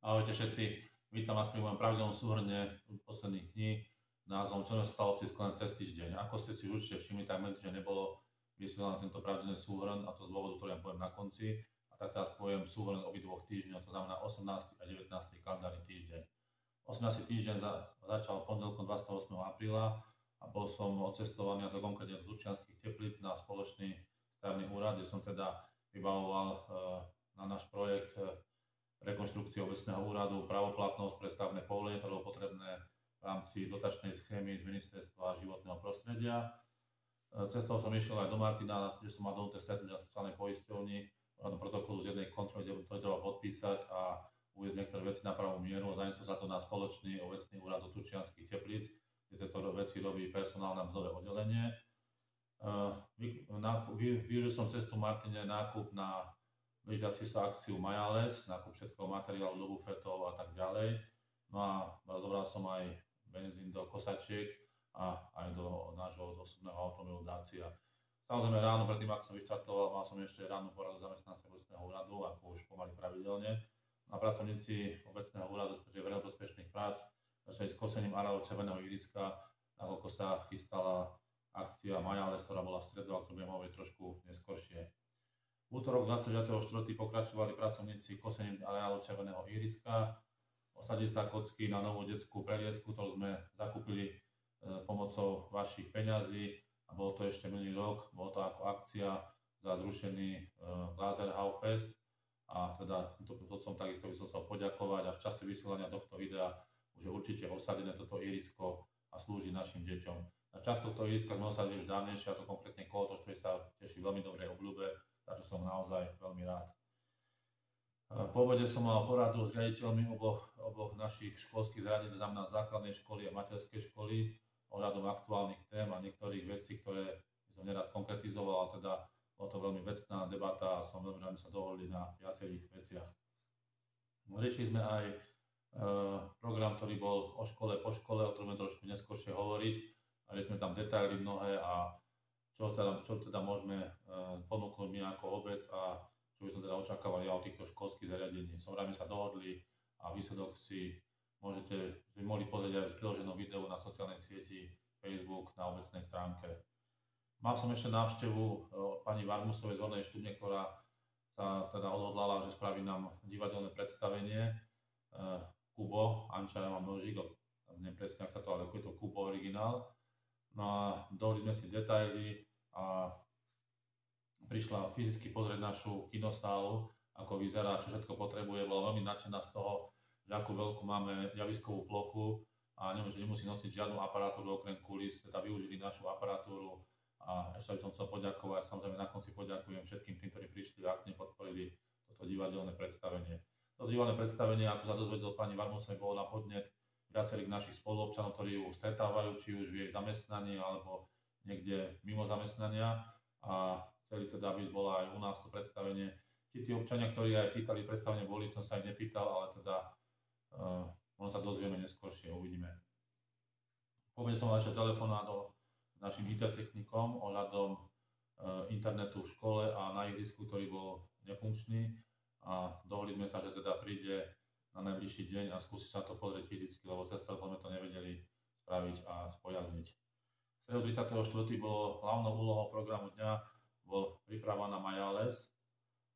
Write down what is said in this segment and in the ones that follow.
Ahojte všetci, vítam vás pri mojom pravidelnom súhrne posledných dní názvom Čo sa stalo obci Sklené cez týždeň. Ako ste si určite všimli, tak že nebolo vysielaný tento pravidelný súhrn, a to z dôvodu, ktorý vám poviem na konci. A tak teraz poviem súhrn obidvoch týždňov, to znamená 18. a 19. kalendárny týždeň. 18. týždeň začal pondelkom 28. apríla a bol som odcestovaný, a to konkrétne do Turčianskych Teplíc na spoločný stavebný úrad, kde som teda vybavoval na náš projekt rekonštrukcie obecného úradu pravoplatnosť pre stavebné povolenie, ktoré bolo potrebné v rámci dotačnej schémy z Ministerstva životného prostredia. Cestou som išiel aj do Martina, kde som mal dohodnuté stretnutie na sociálnej poisťovni do protokolu z jednej kontroly, kde to treba podpísať a uviesť niektoré veci na pravú mieru. Zaniesol sa to na spoločný obecný úrad do Turčianskych Teplíc, kde tieto veci robí personálne mzdové oddelenie. Využil som cestu v Martine nákup na blížiaci sa akciu Majales, nákup všetkého materiálu do bufetov a tak ďalej. No a zobral som aj benzín do kosačiek a aj do nášho osobného automobilu Dacia. Samozrejme ráno, predtým ako som vyštartoval, mal som ešte ránu poradu zamestnanca obecného úradu, ako už pomaly pravidelne. A pracovníci obecného úradu pre verejnoprospešných prác začali s kosením areálu červeného ihriska, nakoľko sa chystala akcia Majales, ktorá bola v stredu, a ktorú budem hovoriť trošku neskôršie. V útorok 29.4. pokračovali pracovníci kosením areálu červeného ihriska. Osadili sa kocky na novú detskú preliesku, ktorú sme zakúpili pomocou vašich peňazí, a bolo to ešte minulý rok. Bolo to ako akcia za zrušený Glaserhaufest, a teda to som takisto by som chcel poďakovať, a v čase vysielania tohto videa už je určite osadené toto ihrisko a slúži našim deťom. Na časť tohto ihriska sme osadili už dávnejšie, a to konkrétne Kolotoč, ktorý sa teší veľmi dobrej obľúbe, za čo som naozaj veľmi rád. Po obede som mal poradu s riaditeľmi oboch našich školských zariadení, to znamená základnej školy a materskej školy, ohľadom aktuálnych tém a niektorých vecí, ktoré by som nerád konkretizoval, ale teda bola to veľmi vecná debata a som veľmi rád, že sa dohodli na viacerých veciach. Riešili sme aj program, ktorý bol o škole po škole, o ktorom trošku neskôršie hovoriť. Riešili sme tam detaily mnohé a čo teda môžeme ponúknuť my ako obec a čo by som teda očakával ja od týchto školských zariadení. Som rád, že sa dohodli, a výsledok si mohli pozrieť aj v priloženom videu na sociálnej sieti Facebook na obecnej stránke. Mal som ešte návštevu pani Varmusovej z Hornej Štúbne, ktorá sa teda odhodlala, že spraví nám divadelné predstavenie Kubo, Anča ja mám nožík, neviem presne ako to, ale je to Kubo originál. No a dohodli sme si detaily a prišla fyzicky pozrieť našu kinosálu, ako vyzerá, čo všetko potrebuje. Bola veľmi nadšená z toho, že akú veľkú máme javiskovú plochu a že nemusí nosiť žiadnu aparatúru okrem kulís, teda využili našu aparatúru. A ešte by som chcel poďakovať, samozrejme na konci poďakujem všetkým tým, ktorí prišli a aktívne podporili toto divadelné predstavenie. Toto divadelné predstavenie, ako sa dozvedel pani Varmusovej, bolo na podnet viacerých našich spoluobčanov, ktorí ju stretávajú, či už v jej zamestnaní alebo niekde mimo zamestnania, a chceli teda, aby bolo aj u nás to predstavenie. Či tí občania, ktorí aj pýtali predstavenie, boli, som sa aj nepýtal, ale teda možno sa dozvieme neskôršie, uvidíme. Po obede som mal ešte telefonát s našim IT technikom ohľadom internetu v škole a na ihrisku, ktorý bol nefunkčný, a dohodli sme sa, že teda príde na najbližší deň a skúsi sa to pozrieť fyzicky, lebo cez telefón sme to nevedeli spraviť a spojazniť. V stredu 34. bolo hlavnou úlohou programu dňa bol príprava na Majales,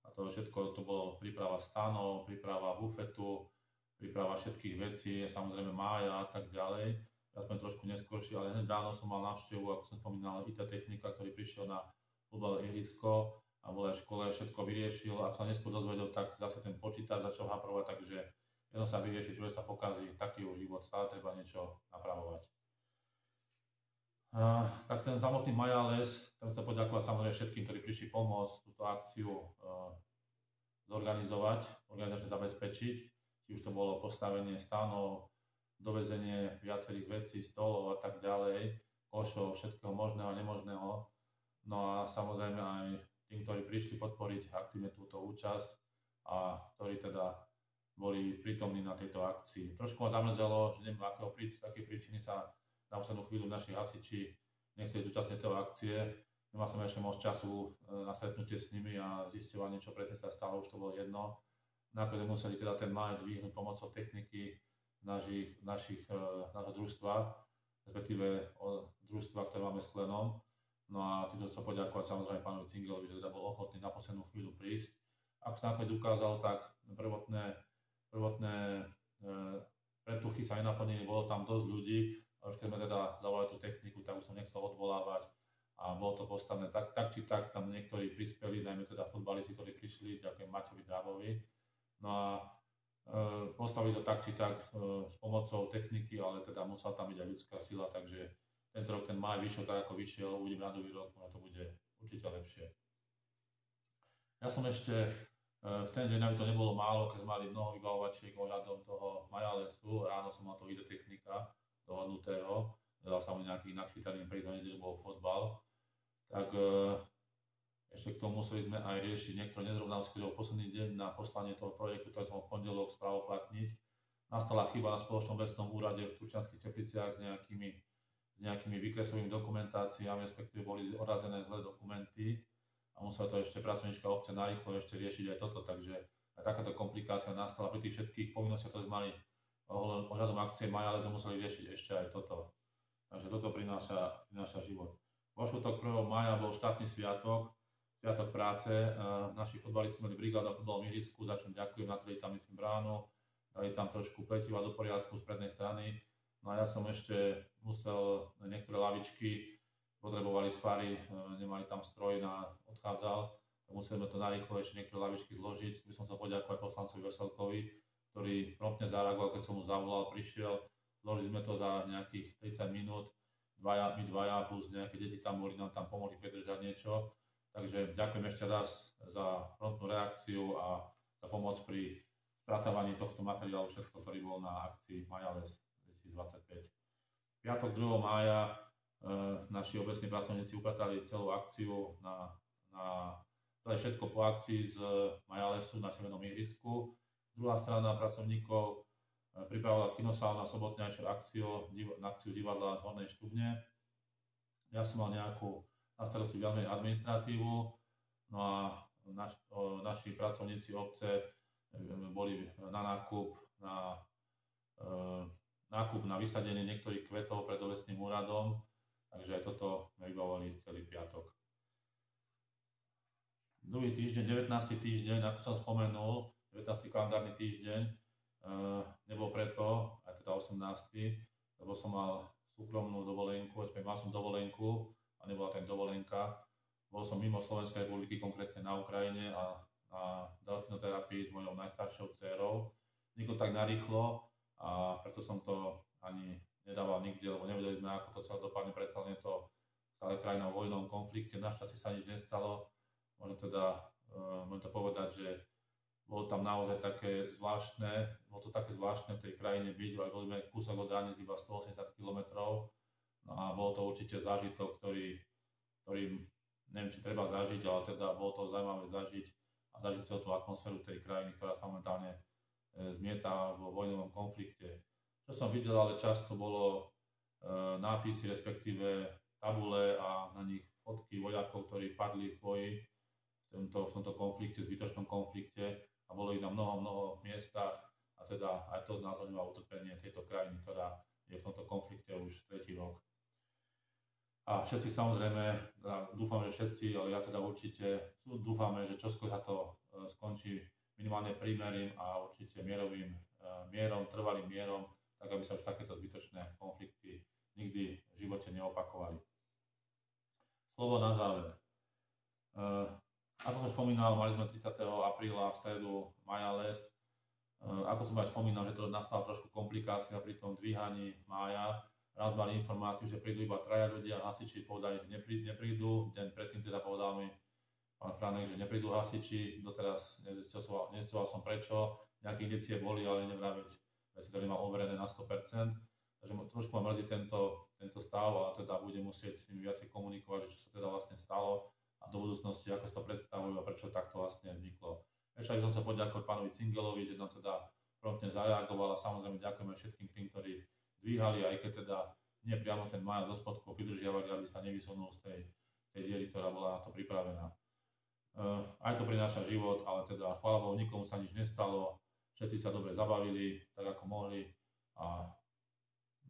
a to všetko to bolo príprava stanov, príprava bufetu, príprava všetkých vecí, samozrejme mája a tak ďalej. Ja som trošku neskôršie, ale hneď ráno som mal návštevu, ako som spomínal, IT technika, ktorý prišiel na futbalové ihrisko a bol aj v škole, všetko vyriešil. Ak sa neskôr dozvedel, tak zase ten počítač začal haprovať, takže jedno sa vyrieši, druhé sa pokazí, taký už život, stále treba niečo napravovať. Tak ten samotný Majales, chcem sa poďakovať samozrejme všetkým, ktorí prišli pomôcť túto akciu zorganizovať, organizačne zabezpečiť, či už to bolo postavenie stanov, dovezenie viacerých vecí, stolov a tak ďalej, košov, všetkého možného a nemožného. No a samozrejme aj tým, ktorí prišli podporiť aktívne túto účasť a ktorí teda boli prítomní na tejto akcii. Trošku ma zamrzelo, že neviem, aké príčiny sa na poslednú chvíľu naši hasiči nechceli zúčastniť tej akcie. Nemal som ešte moc času na stretnutie s nimi a zisťovanie, čo presne sa stalo, už to bolo jedno. nakoniec museli teda ten maj dvihnúť pomocou techniky nášho družstva, respektíve družstva, ktoré máme s Klenom. No a týmto chcem poďakovať samozrejme pánovi Cingelovi, že teda bol ochotný na poslednú chvíľu prísť. Ako sa nakoniec ukázalo, tak prvotné pretuchy sa nenaplnili, bolo tam dosť ľudí, a už keď sme teda zavolali tú techniku, tak už som nechcel odvolávať a bolo to postavené tak či tak, tam niektorí prispeli, najmä teda futbalisti, ktorí prišli, ďakujem Maťovi Drávovi. No a postavili to tak či tak s pomocou techniky, ale teda musela tam byť aj ľudská sila, takže tento rok ten máj vyšiel tak, ako vyšiel, uvidím na druhý rok, no to bude určite lepšie. Ja som ešte v ten deň, aby to nebolo málo, keď sme mali mnoho vybavovačiek ohľadom toho Majalesu, ráno som mal to videotechnika dohodnutého, dal sa mu nejaký inakší termín, prísť na nedeľu bol fotbal, tak ešte k tomu museli sme aj riešiť niektoré nezrovnalosti, že posledný deň na poslanie toho projektu, ktorý som v pondelok správoplatniť, nastala chyba na spoločnom lesnom úrade v Turčianskych Tepliciach s nejakými výkresovými dokumentáciami, respektíve boli orazené zlé dokumenty a musela to ešte pracovníčka obce narýchlo ešte riešiť aj toto, takže aj takáto komplikácia nastala pri tých všetkých povinnostiach, ktoré sme mali ohľadom akcie Maja, ale sme museli riešiť ešte aj toto. Takže toto prináša život. Vo štvrtok 1. mája bol štátny sviatok práce. Naši futbalisti mali brigádu v futbalovom ihrisku, za čo ďakujem, natreli tam myslím bránu, dali tam trošku pletiva do poriadku z prednej strany. No a ja som ešte musel, niektoré lavičky potrebovali sfary, nemali tam stroj odchádzal, museli sme to narýchlo ešte niektoré lavičky zložiť. By som chcel poďakovať poslancovi Veselkovi, ktorý promptne zareagoval, keď som mu zavolal, prišiel, zložili sme to za nejakých 30 minút, my dvaja plus nejaké deti tam boli, nám tam pomohli predržať niečo. Takže ďakujem ešte raz za promptnú reakciu a za pomoc pri spratávaní tohto materiálu, všetko, ktorý bol na akcii Majales 2025. Piatok 2. mája naši obecní pracovníci upratali celú akciu všetko po akcii z Majalesu na Červenom ihrisku. Druhá strana pracovníkov pripravila kinosál na sobotnejšiu akciu divadla z Hornej Štubne. Ja som mal nejakú na starosti veľmi administratívu, no a naši pracovníci obce boli na nákup na vysadenie niektorých kvetov pred obecným úradom, takže aj toto sme vybavovali celý piatok. Druhý týždeň, 19. týždeň, ako som spomenul, 19. kalendárny týždeň, nebol preto, aj teda 18., lebo som mal súkromnú dovolenku, mal som dovolenku a nebola tam dovolenka. Bol som mimo Slovenskej republiky, konkrétne na Ukrajine a na delfinoterapii s mojou najstaršou dcérou. Nikto tak narýchlo a preto som to ani nedával nikde, lebo nevedeli sme, ako to celé dopadne, predsa len je to stále krajina v vojnovom konflikte. Našťastie sa nič nestalo. Môžem to povedať, že bolo tam naozaj také zvláštne, v tej krajine byť, ale boli sme kúsok od hranic iba 180 km, no a bol to určite zážitok, ktorý neviem, či treba zažiť, ale teda bolo to zaujímavé zažiť a zažiť celú tú atmosféru tej krajiny, ktorá sa momentálne zmieta vo vojnovom konflikte. Čo som videl, ale často bolo nápisy, respektíve tabule a na nich fotky vojakov, ktorí padli v boji v tomto konflikte, zbytočnom konflikte, a bolo ich na mnoho miestach a teda aj to znázorňovalo utrpenie tejto krajiny, ktorá je v tomto konflikte už 3. rok. A všetci samozrejme, dúfam, že všetci, ale ja teda určite dúfame, že čoskoro sa to skončí minimálne prímerím a určite trvalým mierom, tak aby sa už takéto zbytočné konflikty nikdy v živote neopakovali. Slovo na záver. Ako som spomínal, mali sme 30. apríla v stredu Majales. Ako som aj spomínal, že to nastala trošku komplikácia pri tom dvíhaní mája. Raz mali informáciu, že prídu iba 3 ľudia, hasiči povedali, že neprídu. Deň predtým teda povedal mi pán Franek, že neprídu hasiči. Doteraz nezistoval som prečo. Nejaké indície boli, ale nevraviť veci, ktoré mám overené na 100%. Takže trošku ma mrzí tento stav a teda budem musieť s nimi viacej komunikovať, že čo sa teda vlastne stalo a do budúcnosti, ako sa to predstavujú a prečo takto vlastne vzniklo. Ešte by som sa poďakoval pánovi Cingelovi, že nám teda promptne zareagoval a samozrejme ďakujeme všetkým tým, ktorí dvíhali, aj keď teda nie priamo ten maja so spodkou pridržiavali, aby sa nevysunul z tej diery, ktorá bola na to pripravená. Aj to prináša život, ale teda chvála Bohu, nikomu sa nič nestalo, všetci sa dobre zabavili, tak ako mohli a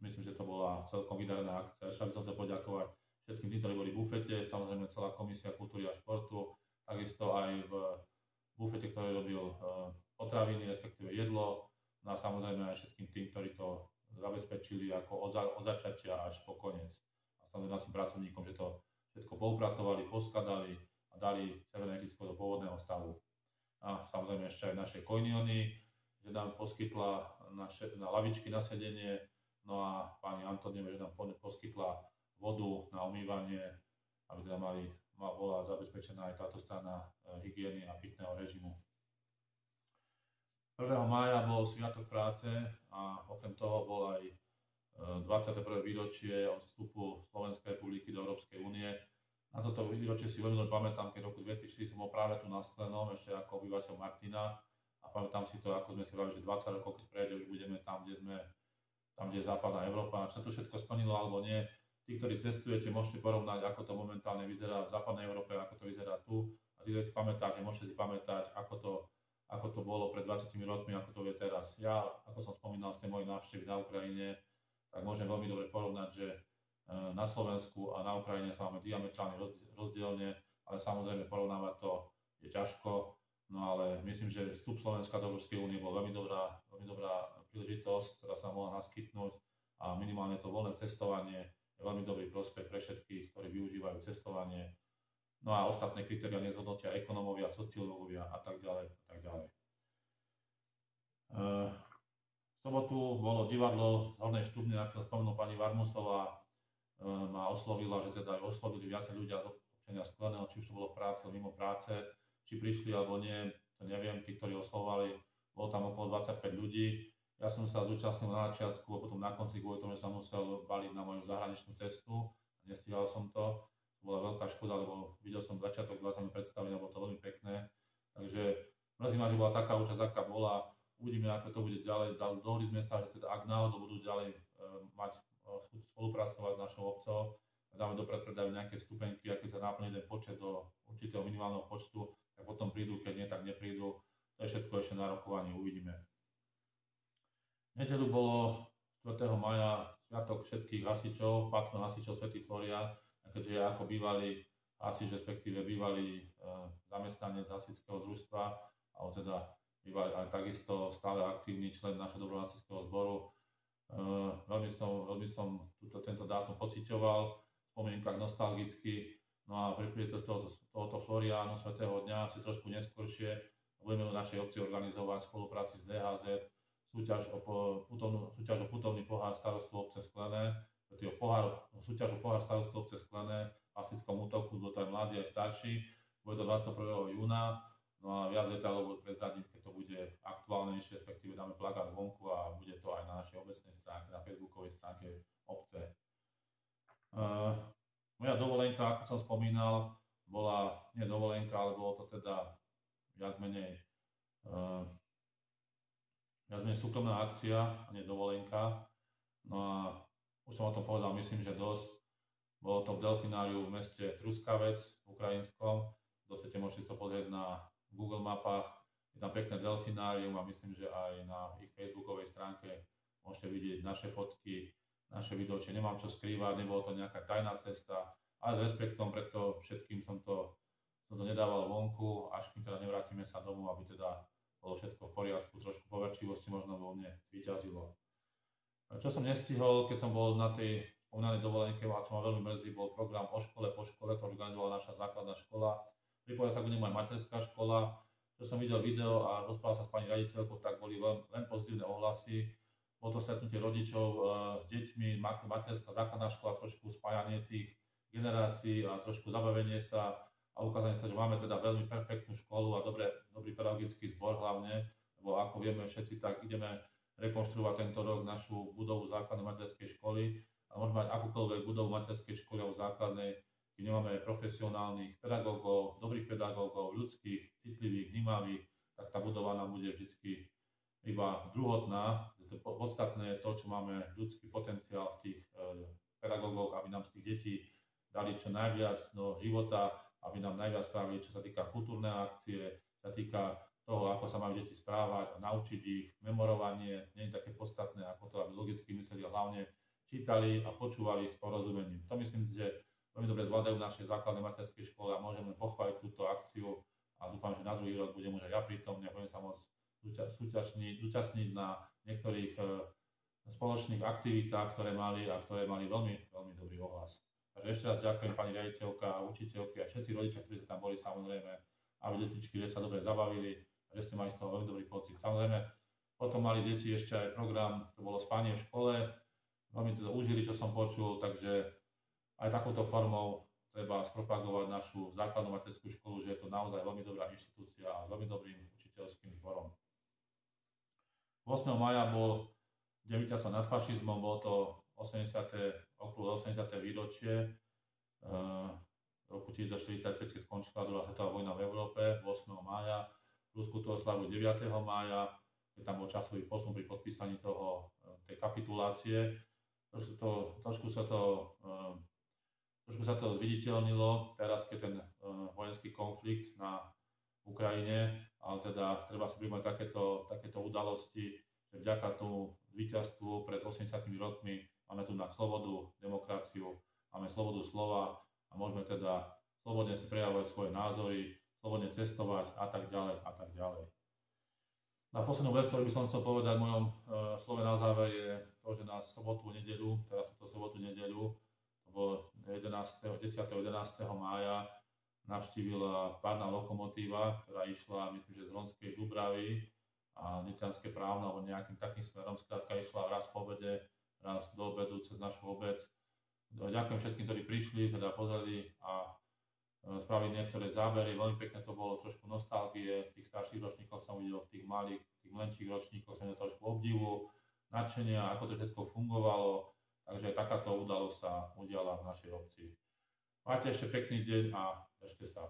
myslím, že to bola celkom vydarená akcia. Ešte by som sa poďakovať všetkým tým, ktorí boli v bufete, samozrejme celá komisia kultúry a športu, takisto aj v bufete, ktorý robil potraviny, respektíve jedlo, no a samozrejme aj všetkým tým, ktorí to zabezpečili ako od začatia až po koniec. A samozrejme našim pracovníkom, že to všetko poupratovali, poskladali a dali Červené ihrisko do pôvodného stavu. A samozrejme ešte aj naše koiniony, že nám poskytla na lavičky na sedenie, no a pani Antonieva, že nám poskytla vodu na umývanie, aby teda bola zabezpečená aj táto strana hygieny a pitného režimu. 1. mája bol Sviatok práce a okrem toho bol aj 21. výročie od vstupu Slovenskej republiky do Európskej únie. Na toto výročie si veľmi pamätám, keď v roku 2004 som bol práve tu na Sklenom, ešte ako obyvateľ Martina a pamätám si to, ako sme si hovorili, že 20 rokov, keď prejde, už budeme tam, kde je západná Európa. Či sa to všetko splnilo alebo nie, tí, ktorí cestujete, môžete porovnať, ako to momentálne vyzerá v západnej Európe, ako to vyzerá tu. A tí, ktorí si pamätáte, môžete si pamätať, ako to bolo pred 20 rokmi, ako to je teraz. Ja, ako som spomínal z tej mojej návštevy na Ukrajine, tak môžem veľmi dobre porovnať, že na Slovensku a na Ukrajine sa máme diametrálne rozdielne, ale samozrejme porovnávať to je ťažko. No ale myslím, že vstup Slovenska do Európskej únie bol veľmi dobrá príležitosť, ktorá sa mohla naskytnúť a minimálne to voľné cestovanie je veľmi dobrý prospech pre všetkých, ktorí využívajú cestovanie. No a ostatné kritériá nezhodnotia ekonómovia, sociológovia a tak ďalej. V sobotu bolo divadlo z Hornej Štúbne, ako spomenul pani Varmusová, ma oslovila, že teda aj oslovili viacej ľudia z občania Skleného, či už to bolo v práci, mimo práce, či prišli alebo nie, to neviem, tí, ktorí oslovovali, bolo tam okolo 25 ľudí. Ja som sa zúčastnil na začiatku a potom na konci kvôli tomu, že som musel baliť na moju zahraničnú cestu, nestíhal som to, bola veľká škoda, lebo videl som začiatok, bola sa mi predstavenia, bolo to veľmi pekné, takže mrzí ma, že bola taká účasť, aká bola, uvidíme, ako to bude ďalej, dohodli sme sa, že teda ak náhodou budú ďalej spolupracovať s našou obcov, dáme do predpredajú nejaké vstupenky a keď sa naplní ten počet do určitého minimálneho počtu, tak potom prídu, keď nie, tak neprídu. To je všetko ešte na rokovaní, uvidíme. V nedeľu bolo 4. maja sviatok všetkých hasičov, patron hasičov Svätý Florián, a keďže ja ako bývalý hasič, respektíve bývalý zamestnanec hasičského družstva, alebo teda bývalý aj takisto stále aktívny člen našho dobrovoľníckeho zboru, veľmi som tento dátum pociťoval, v spomienkach nostalgicky, no a pri tohoto Floriánu, svätého dňa, si trošku neskôršie budeme v našej obci organizovať v spolupráci s DHZ súťaž o putovný pohár starostu obce Sklené, súťaž o pohár starostu obce Sklené v hasičskom útoku, budú to aj mladí, aj starší, bude to 21. júna. No a viac detailov prezradím, keď to bude aktuálnejšie, respektíve dáme plakát vonku a bude to aj na našej obecnej stránke, na facebookovej stránke obce. Moja dovolenka, ako som spomínal, bola nie dovolenka, ale bolo to teda viac menej súkromná akcia a nie dovolenka. No a už som o tom povedal, myslím, že dosť. Bolo to v delfináriu v meste Truskavec v ukrajinskom. Dostanete, môžete to pozrieť na Google mapách, je tam pekné delfinárium a myslím, že aj na ich facebookovej stránke môžete vidieť naše fotky, naše video, či nemám čo skrývať, nebolo to nejaká tajná cesta, ale s respektom, preto všetkým som to nedával vonku, až kým teda nevrátime sa domov, aby teda bolo všetko v poriadku, trošku poverčivosti možno vo mne vyťazilo. Čo som nestihol, keď som bol na tej spomínanej dovolenke, a čo ma veľmi mrzí, bol program O škole po škole, ktorý organizovala naša základná škola. Pripojila sa k nemu aj materská škola. Čo som videl video a rozprával sa s pani riaditeľkou, tak boli len pozitívne ohlasy. Bolo to stretnutie rodičov s deťmi, materská základná škola, trošku spájanie tých generácií a trošku zabavenie sa a ukázanie sa, že máme teda veľmi perfektnú školu a dobrý pedagogický zbor hlavne, lebo ako vieme všetci, tak ideme rekonštruovať tento rok našu budovu základnej materskej školy a môžeme mať akúkoľvek budovu materskej školy alebo základnej, keď nemáme profesionálnych pedagógov, dobrých pedagógov, ľudských, citlivých, vnímavých, tak tá budova nám bude vždycky iba druhotná. Podstatné je to, čo máme ľudský potenciál v tých pedagógoch, aby nám z tých detí dali čo najviac do života aby nám najviac spravili, čo sa týka kultúrnej akcie, čo sa týka toho, ako sa majú deti správať a naučiť ich. Memorovanie nie je také podstatné, ako to, aby logicky mysleli a hlavne čítali a počúvali s porozumením. To myslím si, že veľmi dobre zvládajú naše základné materské školy a môžeme pochváliť túto akciu a dúfam, že na druhý rok budem už aj ja prítomný a budem sa môcť zúčastniť na niektorých spoločných aktivitách, ktoré mali veľmi, veľmi dobrý ohlas. Takže ešte raz ďakujem pani riaditeľka a učiteľky a všetci rodičia, ktorí tam boli, samozrejme, aby detičky, že sa dobre zabavili a že ste mali z toho veľmi dobrý pocit. Samozrejme, potom mali deti ešte aj program, to bolo spanie v škole, veľmi to užili, čo som počul, takže aj takouto formou treba spropagovať našu základnú materskú školu, že je to naozaj veľmi dobrá inštitúcia a s veľmi dobrým učiteľským zborom. 8. maja bol deň víťazstva nad fašizmom, bolo to okolo 80. výročie roku 1945, keď skončila druhá svetová vojna v Európe, 8. mája. V Rusku to oslavujú 9. mája, keď tam bol časový posun pri podpísaní tej kapitulácie. Trošku sa to zviditeľnilo teraz, keď ten vojenský konflikt na Ukrajine, ale teda treba si príjmať takéto udalosti, že vďaka tomu víťazstvu pred 80 rokmi máme tu na slobodu, demokraciu, máme slobodu slova a môžeme teda slobodne si prejavovať svoje názory, slobodne cestovať a tak ďalej a tak ďalej. Na poslednú vec, ktorú by som chcel povedať v mojom slove na záver, je to, že na sobotu, nedeľu, teraz sú to sobotu, nedeľu, to bolo 10. 11. mája, navštívila párna lokomotíva, ktorá išla, myslím, že z Hronskej Dúbravy a Nitranské Právno, alebo nejakým takým smerom, skrátka išla raz po obede, raz do obedu cez našu obec. Ďakujem všetkým, ktorí prišli, teda pozreli a spravili niektoré zábery. Veľmi pekne to bolo, trošku nostalgie. V tých starších ročníkoch som videl, v tých malých, tých menších ročníkoch som videl trošku obdivu, nadšenia, ako to všetko fungovalo. Takže aj takáto udalosť sa udiala v našej obci. Máte ešte pekný deň a držte sa.